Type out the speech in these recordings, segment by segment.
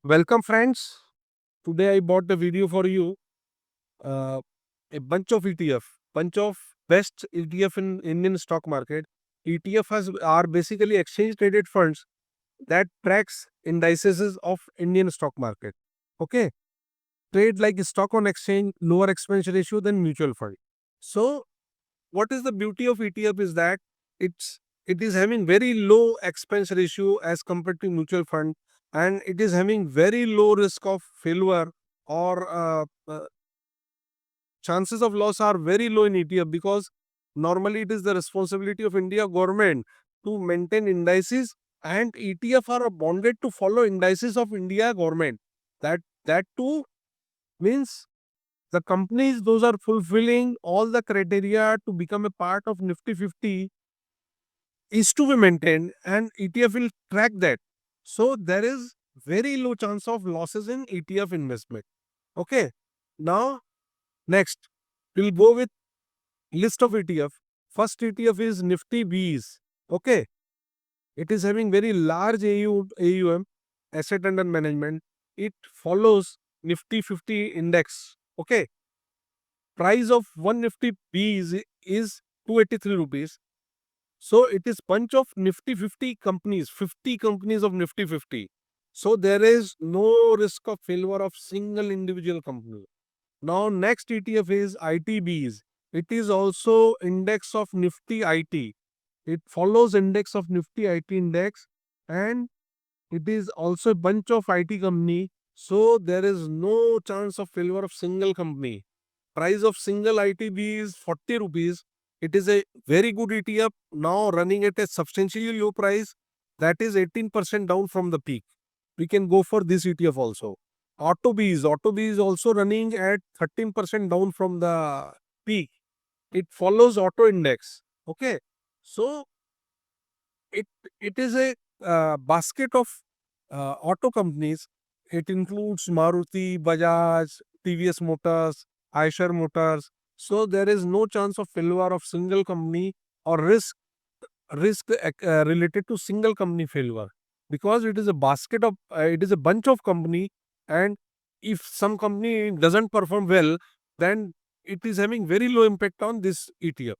Welcome, friends. Today I bought the video for you. Uh, a bunch of ETF, bunch of best ETF in Indian stock market. Are basically exchange traded funds that tracks indices of Indian stock market. Okay, trade like stock on exchange, lower expense ratio than mutual fund. So, what is the beauty of ETF is that it's it is having very low expense ratio as compared to mutual fund, and it is having very low risk of failure or chances of loss are very low in ETF because normally it is the responsibility of India government to maintain indices, and ETF are bonded to follow indices of India government. That too means the companies those are fulfilling all the criteria to become a part of Nifty 50 is to be maintained, and ETF will track that. So there is very low chance of losses in ETF investment. Okay. Now next we'll go with list of ETF. First ETF is Nifty Bees. Okay. It is having very large AUM, asset under management. It follows Nifty 50 index. Okay. Price of one Nifty Bees is 283 rupees. So it is bunch of Nifty 50 companies, 50 companies of Nifty 50. So there is no risk of failure of single individual company. Now next ETF is ITBs. It is also index of Nifty IT. It follows index of Nifty IT index, and it is also a bunch of IT company. So there is no chance of failure of single company. Price of single ITB is 40 rupees. It is a very good ETF now running at a substantially low price, that is 18% down from the peak. We can go for this ETF also. Auto B is also running at 13% down from the peak. It follows auto index. Okay. So it it is a basket of auto companies. It includes Maruti, Bajaj, TVS Motors, Eicher Motors. So there is no chance of failure of single company or risk related to single company failure, because it is a basket of it is a bunch of company, and if some company doesn't perform well, then it is having very low impact on this ETF.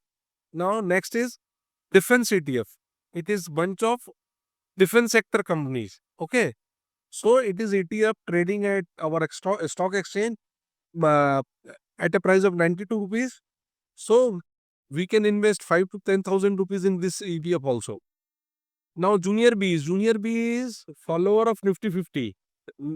Now next is defense ETF. It is bunch of defense sector companies. Okay. So it is ETF trading at our stock exchange uh, at a price of 92 rupees. So we can invest 5 to 10,000 rupees in this ETF also. Now Junior B is follower of Nifty 50.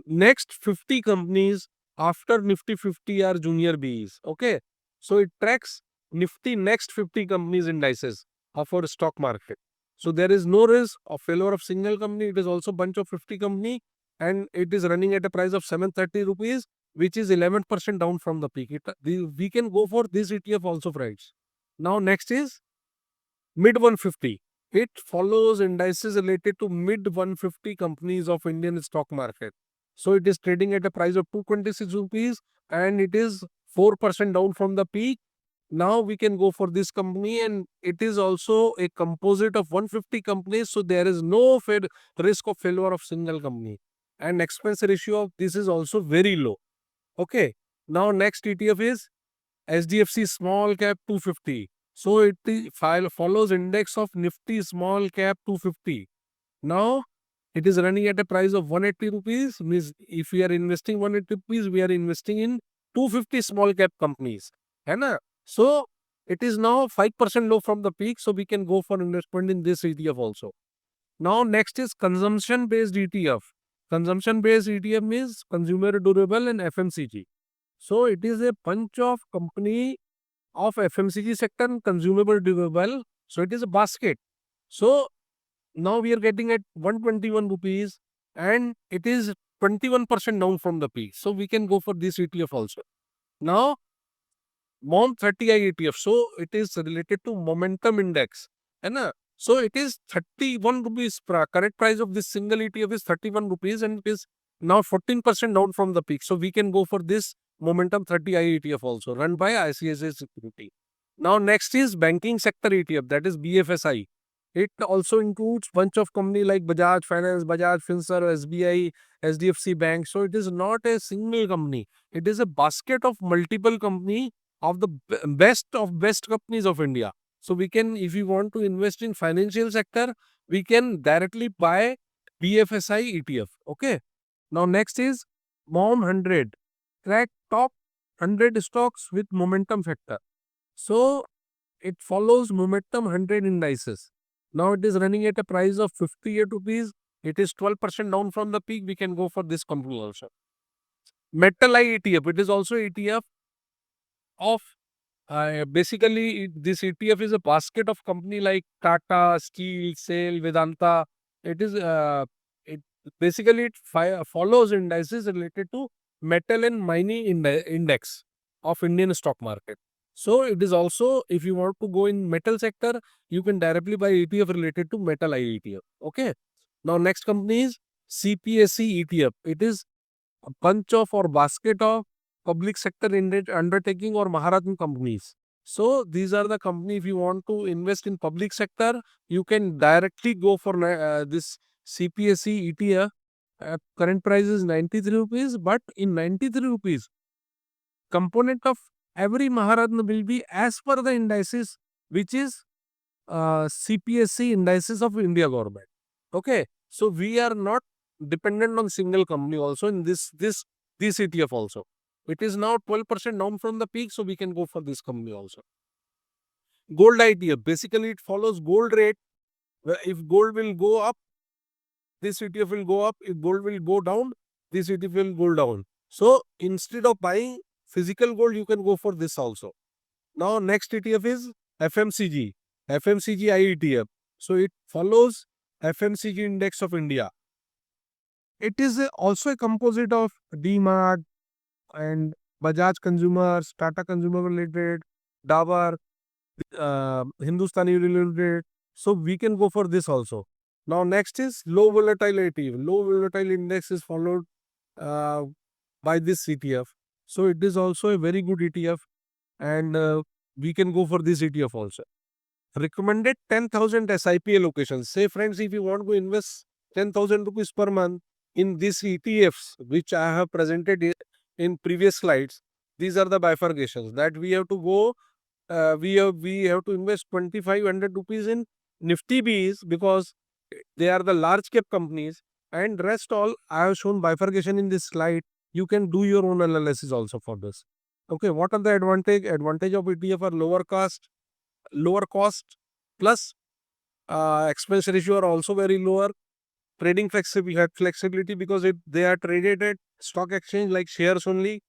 Next 50 companies after Nifty 50 are Junior Bs. Okay. So it tracks Nifty next 50 companies indices of our stock market. So there is no risk of failure of single company. It is also bunch of 50 company, and it is running at a price of 730 rupees, which is 11% down from the peak. We can go for this ETF also, friends. Now next is mid 150. It follows indices related to mid 150 companies of Indian stock market. So it is trading at a price of 226 rupees, and it is 4% down from the peak. Now we can go for this company, and it is also a composite of 150 companies. So there is no risk of failure of single company, and expense ratio of this is also very low. Okay. Now next ETF is SDFC Small Cap 250. So follows index of Nifty Small Cap 250. Now it is running at a price of 180 rupees. Means if we are investing 180 rupees, we are investing in 250 small cap companies. है ना? So it is now 5% low from the peak. So we can go for investment in this ETF also. Now next is consumption based ETF. Consumption based ETF means consumer durable and FMCG. So it is a bunch of company of FMCG sector and consumable durable. So it is a basket. So now we are getting at 121 rupees, and it is 21% down from the peak. So we can go for this ETF also. Now MOM 30i ETF. So it is related to momentum index. है So it is 31 rupees. Correct price of this single ETF is 31 rupees, and it is now 14% down from the peak. So we can go for this momentum 30i ETF also, run by ICICI Security. Now next is banking sector ETF, that is BFSI. It also includes bunch of company like Bajaj Finance, Bajaj Finserv, SBI, SDFC Bank. So it is not a single company. It is a basket of multiple company of the best of best companies of India. So we can, if you want to invest in financial sector, we can directly buy BFSI ETF. Okay. Now next is MOM 100. Track top 100 stocks with momentum factor. So it follows momentum 100 indices. Now it is running at a price of 58 rupees. It is 12% down from the peak. We can go for this company also. Metal I ETF. It is also ETF of basically this ETF is a basket of company like Tata, Steel, SAIL, Vedanta. It is it basically follows indices related to metal and mining index of Indian stock market. So it is also, if you want to go in metal sector, you can directly buy ETF related to metal I ETF. Okay. Now next company is CPSE ETF. It is a bunch of or basket of public sector undertaking or Maharatna companies. So these are the company, if you want to invest in public sector, you can directly go for this CPSE ETF. Current price is 93 rupees, but in 93 rupees, component of every Maharatna will be as per the indices, which is CPSC indices of India government. Okay, so we are not dependent on single company also in this ETF also. It is now 12% down from the peak, so we can go for this company also. Gold ETF, basically it follows gold rate. If gold will go up, this ETF will go up. If gold will go down, this ETF will go down. So instead of buying physical gold, you can go for this also. Now next ETF is FMCG, FMCG IETF. So it follows FMCG index of India. It is also a composite of DMart and Bajaj Consumers, Tata Consumer Limited, Dabur, Hindustani Limited. So we can go for this also. Now next is low volatility. Low volatile index is followed uh, by this ETF. So it is also a very good ETF, and we can go for this ETF also. Recommended 10,000 SIP allocations. Say friends, if you want to invest 10,000 rupees per month in these ETFs, which I have presented in previous slides, these are the bifurcations that we have to go. We have to invest 2,500 rupees in Nifty Bs because they are the large cap companies, and rest all I have shown bifurcation in this slide. You can do your own analysis also for this. Okay, what are the advantage? Advantage of ETF are lower cost plus expense ratio are also very lower. Trading flexibility because they are traded at stock exchange like shares only.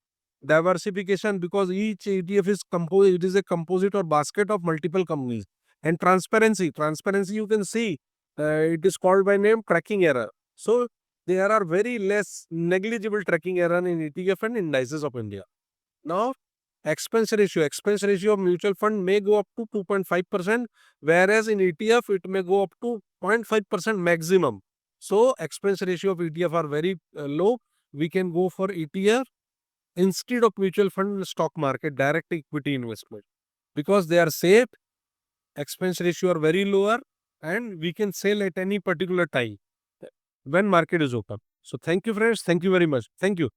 Diversification because each ETF is composed. It is a composite or basket of multiple companies. And transparency you can see it is called by name tracking error. So there are very less negligible tracking error in ETF and indices of India. Now, expense ratio of mutual fund may go up to 2.5%, whereas in ETF it may go up to 0.5% maximum. So, expense ratio of ETF are very low. We can go for ETF instead of mutual fund stock market direct equity investment because they are safe, expense ratio are very lower, and we can sell at any particular time when market is open. So, thank you friends. Thank you very much. Thank you.